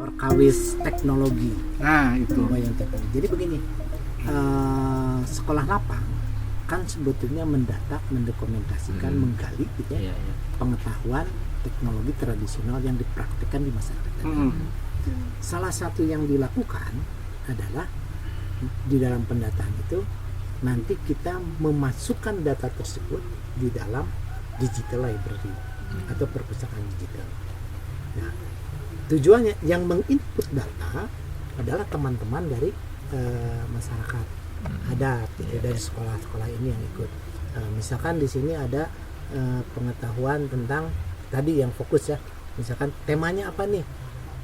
Perkawis teknologi. Nah itu. Wayang teknologi. Jadi begini, sekolah lapang kan sebetulnya mendata, mendokumentasikan, menggali gitu ya, pengetahuan teknologi tradisional yang dipraktikkan di masyarakat. Salah satu yang dilakukan adalah di dalam pendataan itu nanti kita memasukkan data tersebut di dalam digital library atau perpustakaan digital. Nah, tujuannya yang menginput data adalah teman-teman dari masyarakat adat gitu, dari sekolah-sekolah ini yang ikut. Misalkan di sini ada pengetahuan tentang tadi yang fokus ya, misalkan temanya apa nih,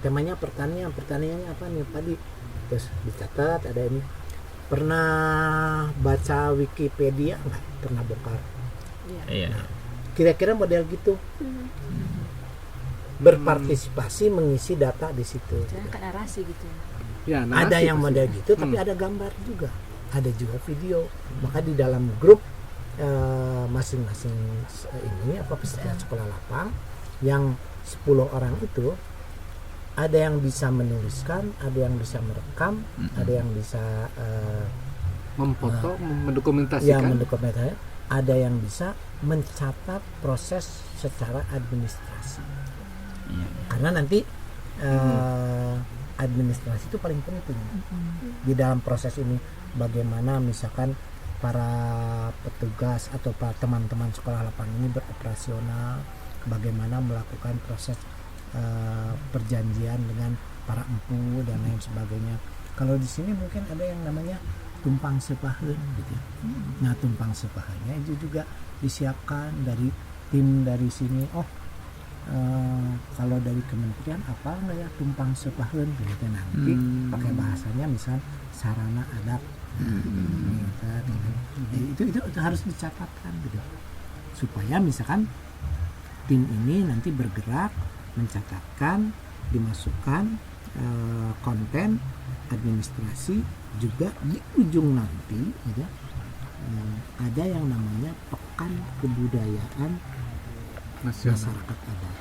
temanya pertaniannya apa nih tadi, terus dicatat ada ini. Pernah baca Wikipedia nggak? Pernah bongkar? Iya. Nah, kira-kira model gitu, berpartisipasi mengisi data di situ. Jangan kan narasi gitu. Ya, Ada yang model gitu, tapi ada gambar juga, ada juga video. Maka di dalam grup masing-masing ini apa peserta sekolah lapang yang 10 orang itu ada yang bisa menuliskan, ada yang bisa merekam, ada yang bisa memfoto, ya mendokumentasikan. mendokumentasikan, ada yang bisa mencatat proses secara administrasi. Karena nanti administrasi itu paling penting di dalam proses ini. Bagaimana misalkan para petugas atau para teman-teman sekolah lapang ini beroperasional, bagaimana melakukan proses perjanjian dengan para empu dan lain sebagainya. Kalau di sini mungkin ada yang namanya tumpang sepaheun gitu. Nah, tumpang sepaheunnya itu juga disiapkan dari tim dari sini. Kalau dari kementerian apa enggak ya tumpang sepaheun gitu, nanti pakai bahasanya misal sarana adat. Itu harus dicatatkan gitu, supaya misalkan tim ini nanti bergerak mencatatkan, dimasukkan konten administrasi juga di ujung nanti gitu, ada yang namanya pekan kebudayaan masyarakat adat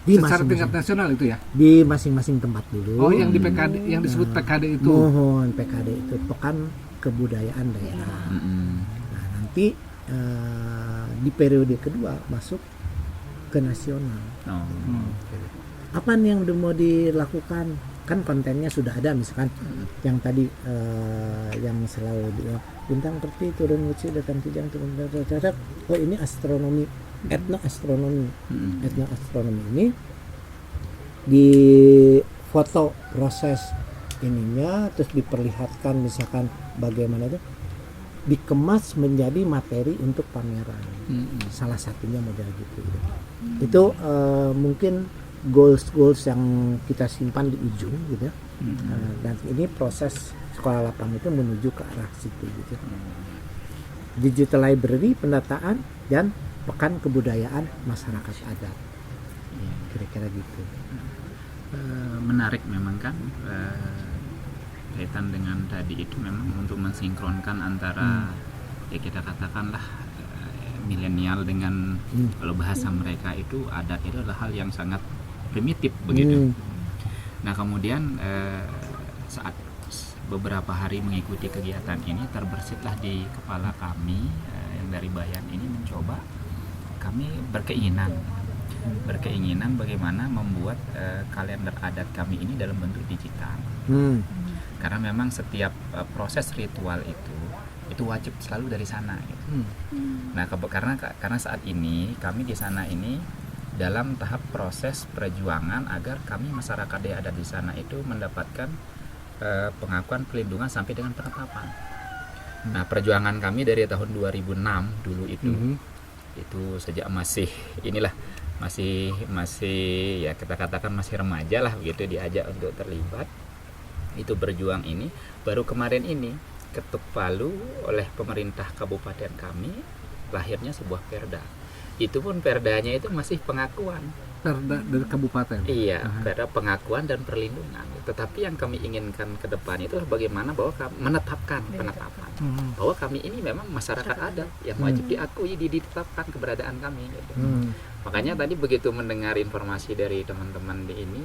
di Secara tingkat nasional itu ya? di masing-masing tempat dulu. Oh, yang di PKD, yang disebut PKD itu. Mohon PKD itu pekan kebudayaan daerah. Nah, nanti di periode kedua masuk ke nasional. Apa nih yang udah mau dilakukan? Kan kontennya sudah ada, misalkan yang tadi yang selalu bintang peti turun wuci datang tijang turun darat. Oh, ini astronomi, etnoastronomi. Etnoastronomi ini di foto proses ininya, terus diperlihatkan misalkan bagaimana itu dikemas menjadi materi untuk pameran. Salah satunya model gitu. Itu mungkin goals yang kita simpan di ujung gitu. Dan ini proses sekolah lapang itu menuju ke arah situ gitu. Digital library, pendataan, dan pekan kebudayaan masyarakat adat. Kira-kira gitu. Menarik memang kan, kaitan dengan tadi itu memang untuk mensinkronkan antara ya kita katakanlah milenial dengan kalau bahasa mereka itu adat itu adalah hal yang sangat primitif begitu. Nah, kemudian saat beberapa hari mengikuti kegiatan ini terbersitlah di kepala kami yang dari Bayan ini mencoba, kami berkeinginan bagaimana membuat kalender adat kami ini dalam bentuk digital. Karena memang setiap proses ritual itu wajib selalu dari sana gitu. Nah, karena saat ini kami di sana ini dalam tahap proses perjuangan agar kami masyarakat yang ada di sana itu mendapatkan pengakuan pelindungan sampai dengan penetapan. Nah, perjuangan kami dari tahun 2006 dulu itu sejak masih ya kita katakan masih remaja lah begitu, diajak untuk terlibat itu berjuang ini. Baru kemarin ini ketuk palu oleh pemerintah kabupaten kami lahirnya sebuah perda itu pun perdanya itu masih pengakuan. Perda dari kabupaten. Iya, Aha. perda pengakuan dan perlindungan. Tetapi yang kami inginkan ke depan itu adalah bagaimana bahwa penetapan bahwa kami ini memang masyarakat adat yang wajib diakui, ditetapkan keberadaan kami. Gitu. Makanya tadi begitu mendengar informasi dari teman-teman di ini,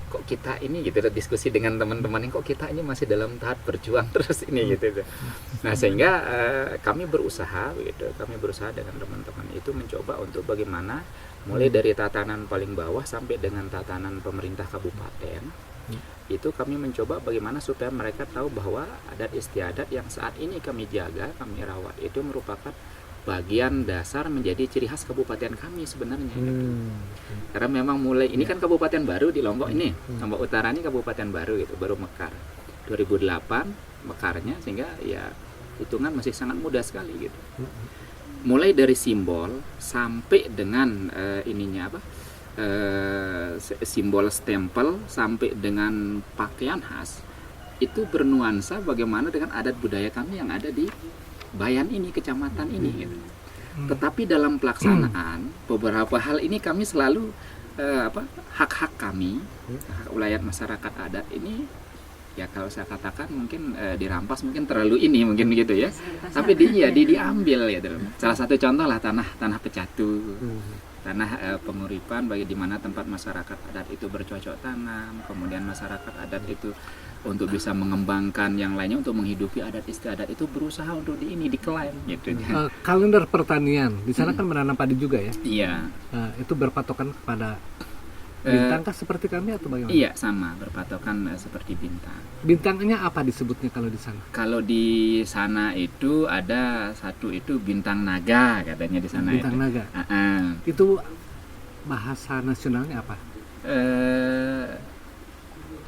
kok kita ini gitu, diskusi dengan teman-teman ini, kok kita ini masih dalam tahap berjuang terus ini gitu. Nah sehingga kami berusaha dengan teman-teman itu mencoba untuk bagaimana mulai dari tatanan paling bawah sampai dengan tatanan pemerintah kabupaten, itu kami mencoba bagaimana supaya mereka tahu bahwa adat istiadat yang saat ini kami jaga, kami rawat itu merupakan bagian dasar menjadi ciri khas kabupaten kami sebenarnya. Gitu. Karena memang mulai ini kan kabupaten baru di Lombok ini, Lombok Utara ini kabupaten baru gitu, baru mekar 2008 mekarnya, sehingga ya hitungan masih sangat muda sekali gitu. Mulai dari simbol sampai dengan simbol stempel sampai dengan pakaian khas itu bernuansa bagaimana dengan adat budaya kami yang ada di Bayan ini, kecamatan ini gitu. Tetapi dalam pelaksanaan beberapa hal ini kami selalu hak-hak kami, hak wilayah masyarakat adat ini ya kalau saya katakan mungkin dirampas mungkin terlalu ini mungkin gitu ya. Tapi diambil ya. Salah satu contoh lah tanah pecatu. Tanah penguripan bagi di mana tempat masyarakat adat itu bercocok tanam, kemudian masyarakat adat itu untuk bisa mengembangkan yang lainnya untuk menghidupi adat istiadat itu berusaha untuk diklaim gitu. Kalender pertanian di sana kan menanam padi juga ya? Iya. Itu berpatokan kepada bintang kah seperti kami atau bagaimana? Iya, sama, berpatokan seperti bintang. Bintangnya apa disebutnya kalau di sana? Kalau di sana itu ada satu itu bintang naga katanya di sana. Bintang itu. naga. Itu bahasa nasionalnya apa?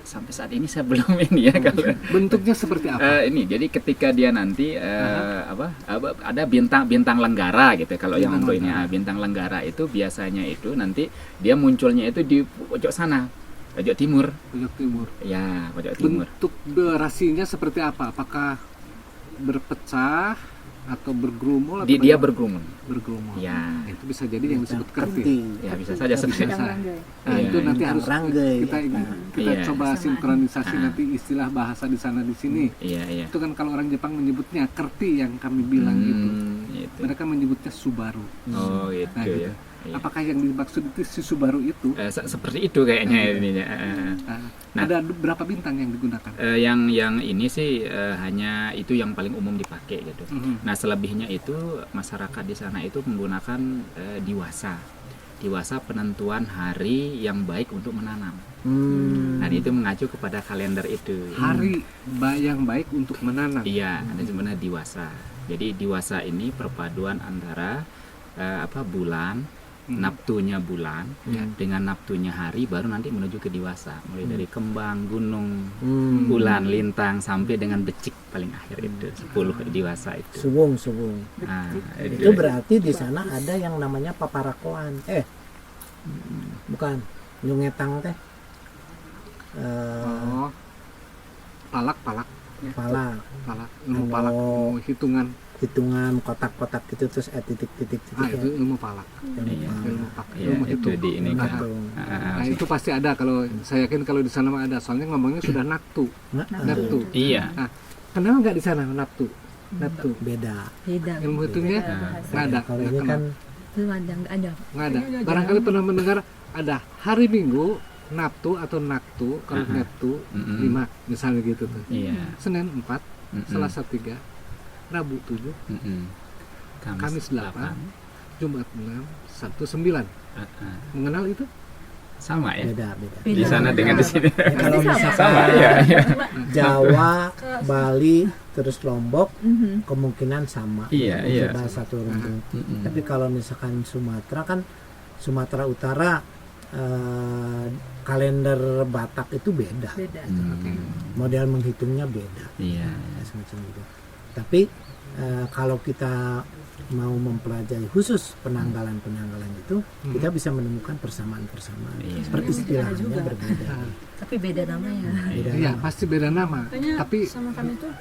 Sampai saat ini saya belum ini ya kalau bentuknya seperti apa? Ini jadi ketika dia nanti ada bintang lenggara gitu kalau yang untuk ini bintang lenggara itu biasanya itu nanti dia munculnya itu di pojok sana, pojok timur. Pojok timur. Ya, pojok timur. Bentuk durasinya seperti apa? Apakah berpecah atau bergerumul? Dia bergerumul. Bergerumul. Ya. Itu bisa jadi yang disebut kerti. Ya bisa saja sebenarnya. Nah, itu nanti harus ranggai. kita coba sinkronisasi nanti istilah bahasa di sana di sini. Iya. Itu kan kalau orang Jepang menyebutnya kerti yang kami bilang gitu. Mereka menyebutnya Subaru. Oh gitu, nah, gitu. Ya. Apakah yang dimaksud itu si Subaru itu? Seperti itu kayaknya ininya. Ada berapa bintang yang digunakan? Yang ini sih hanya itu yang paling umum dipakai gitu. Nah selebihnya itu masyarakat di sana itu menggunakan diwasa penentuan hari yang baik untuk menanam. Dan itu mengacu kepada kalender itu. Hari yang baik untuk menanam. Iya, ada sebenarnya diwasa. Jadi diwasa ini perpaduan antara bulan, naptunya bulan dengan naptunya hari, baru nanti menuju ke diwasa, mulai dari kembang, gunung, bulan, lintang sampai dengan becik paling akhir itu 10 diwasa itu. Subung. Nah, itu berarti di sana ada yang namanya paparakoan. Bukan nyungetang teh. Palak. Ilmu palak, hitungan kotak-kotak gitu terus titik-titik itu ilmu palak. Ilmu itu di ini kan. Nah, itu pasti ada, kalau saya yakin kalau di sana ada, soalnya ngomongnya sudah naktu. Iya. Nah, kenapa nggak di sana naktu? Beda. Ilmu hitungnya nggak ada. Kalau ini kan nggak ada. Barangkali pernah mendengar ada hari Minggu Naptu atau Naktu, kalau Neptu 5 misalnya gitu tuh. Senin 4, Selasa 3, Rabu 7, Kamis 8, Jumat 6, Sabtu 9. Mengenal itu? Sama ya? Beda. Di sana dengan di sini. Kalau misalkan sama ya. Jawa, Bali, terus Lombok kemungkinan sama. Iya. Bahasa satu rumpun. Tapi kalau misalkan Sumatera Utara kalender Batak itu beda. Model menghitungnya beda. Iya. Semacam itu. Tapi kalau kita mau mempelajari khusus penanggalan itu, kita bisa menemukan persamaan-persamaan. Seperti istilahnya berbeda. Tapi beda namanya. Iya, pasti beda nama. Makanya Tapi sama kami tuh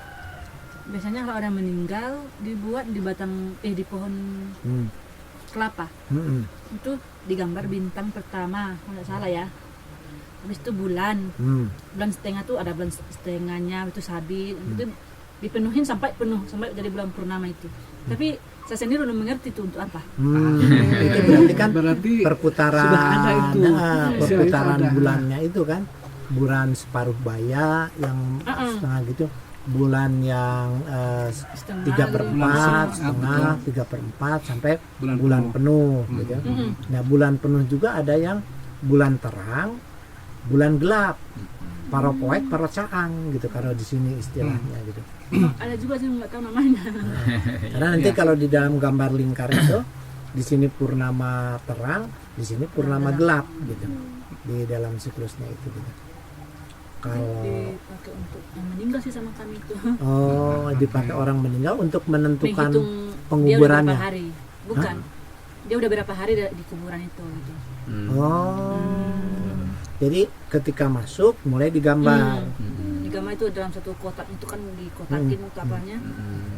biasanya kalau orang meninggal dibuat di batang di pohon kelapa. Itu digambar bintang pertama, kalau nggak salah ya. Habis itu bulan. Bulan setengah tuh ada bulan setengahnya, itu sabit. Itu dipenuhin sampai penuh, sampai jadi bulan purnama itu. Tapi saya sendiri belum mengerti itu untuk apa. Itu berarti kan Berarti perputaran sudah ada itu. perputaran Sudah ada. bulannya itu kan, bulan separuh baya yang setengah gitu, bulan yang Setengah, 3/4, setengah, 3/4 sampai bulan penuh gitu. Nah, bulan penuh juga ada yang bulan terang, bulan gelap, para poek, para caang gitu kalau di sini istilahnya gitu. Ada juga sih nggak tahu namanya. Karena nanti kalau di dalam gambar lingkar itu di sini purnama terang, di sini purnama gelap gitu. Di dalam siklusnya itu gitu. Kalau Dipakai untuk yang meninggal sih sama kami itu. dipakai orang meninggal untuk menentukan Menghitung penguburannya. dia udah berapa hari. Bukan. Dia udah berapa hari di kuburan itu gitu. Jadi ketika masuk mulai digambar. Digambar itu dalam satu kotak itu kan dikotakin kapalnya.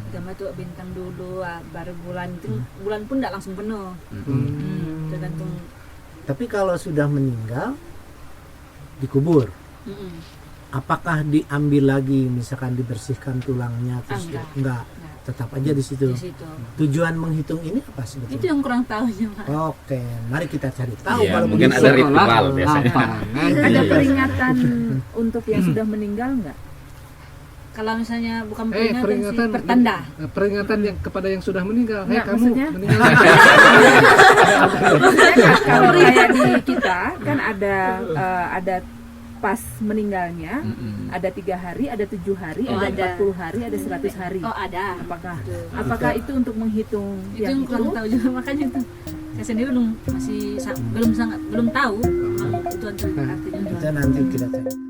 Digambar itu bintang dulu, baru bulan itu bulan pun tidak langsung penuh. Tergantung. Tapi kalau sudah meninggal dikubur, apakah diambil lagi, misalkan dibersihkan tulangnya terus enggak, tetap aja di situ. Di situ. Tujuan menghitung ini apa sebetulnya? Itu yang kurang tahunya, Pak. Oke, mari kita cari tahu Iya, kalau mungkin begitu. ada ritual biasanya. Ada peringatan untuk yang sudah meninggal nggak? Kalau misalnya bukan peringatan, sih, peringatan pertanda. Peringatan yang kepada yang sudah meninggal. Nggak, Kamu maksudnya? meninggal. Maksudnya kalau kayak di kita kan ada pas meninggalnya, ada 3 hari, ada 7 hari, Oh, ada ada. 40 hari, ada 100 hari. Oh, ada. Apakah itu untuk menghitung Itu yang kurang tahu juga, makanya itu saya sendiri belum tahu itu artinya. Kita nanti kita cari.